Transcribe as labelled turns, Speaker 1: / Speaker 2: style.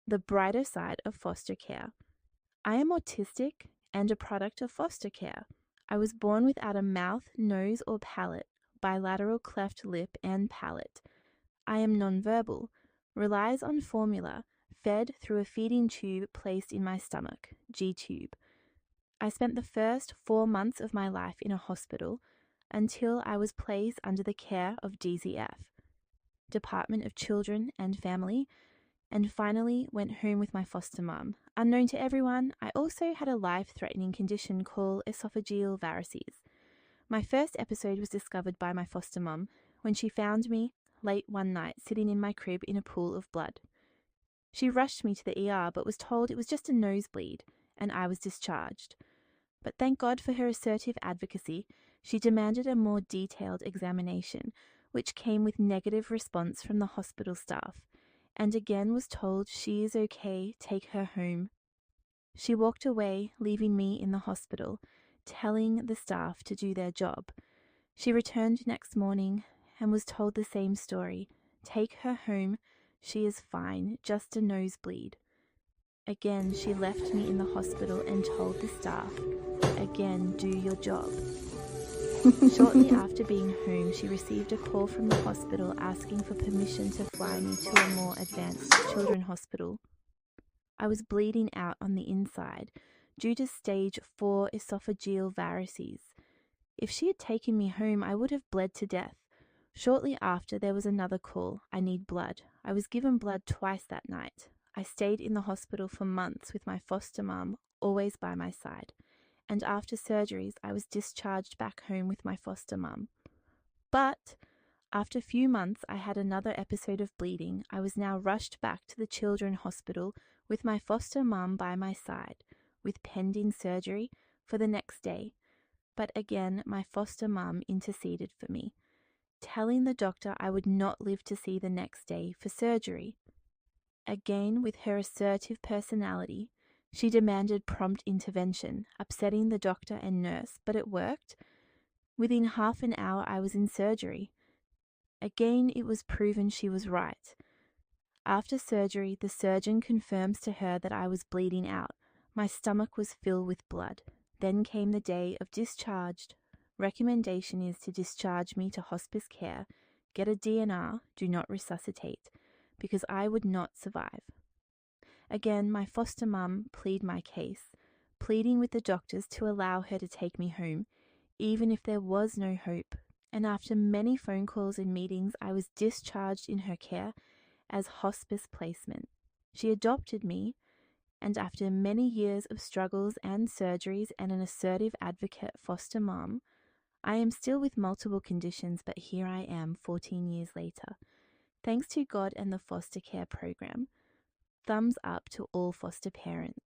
Speaker 1: The brighter side of foster care. I am autistic and a product of foster care. I was born without a mouth, nose, or palate, bilateral cleft lip and palate. I am nonverbal, relies on formula, fed through a feeding tube placed in my stomach, G-tube. I spent the first 4 months of my life in a hospital until I was placed under the care of DZF, Department of Children and Family, and finally went home with my foster mum. Unknown to everyone, I also had a life-threatening condition called esophageal varices. My first episode was discovered by my foster mum when she found me late one night sitting in my crib in a pool of blood. She rushed me to the ER but was told it was just a nosebleed and I was discharged. But thank God for her assertive advocacy, she demanded a more detailed examination, which came with negative response from the hospital staff, and again was told she is okay, take her home. She walked away, leaving me in the hospital, telling the staff to do their job. She returned next morning and was told the same story. Take her home, she is fine, just a nosebleed. Again, she left me in the hospital and told the staff, again, do your job. Shortly after being home, she received a call from the hospital asking for permission to fly me to a more advanced children's hospital. I was bleeding out on the inside due to stage 4 esophageal varices. If she had taken me home, I would have bled to death. Shortly after, there was another call. I need blood. I was given blood twice that night. I stayed in the hospital for months with my foster mum, always by my side. And after surgeries, I was discharged back home with my foster mum. But after a few months, I had another episode of bleeding. I was now rushed back to the children's hospital with my foster mum by my side, with pending surgery for the next day. But again, my foster mum interceded for me, telling the doctor I would not live to see the next day for surgery. Again, with her assertive personality, she demanded prompt intervention, upsetting the doctor and nurse, but it worked. Within half an hour, I was in surgery. Again, it was proven she was right. After surgery, the surgeon confirms to her that I was bleeding out. My stomach was filled with blood. Then came the day of discharge. Recommendation is to discharge me to hospice care, get a DNR, do not resuscitate, because I would not survive. Again, my foster mum pleaded my case, pleading with the doctors to allow her to take me home, even if there was no hope. And after many phone calls and meetings, I was discharged in her care as hospice placement. She adopted me, and after many years of struggles and surgeries and an assertive advocate foster mum, I am still with multiple conditions, but here I am 14 years later. Thanks to God and the foster care program. Thumbs up to all foster parents.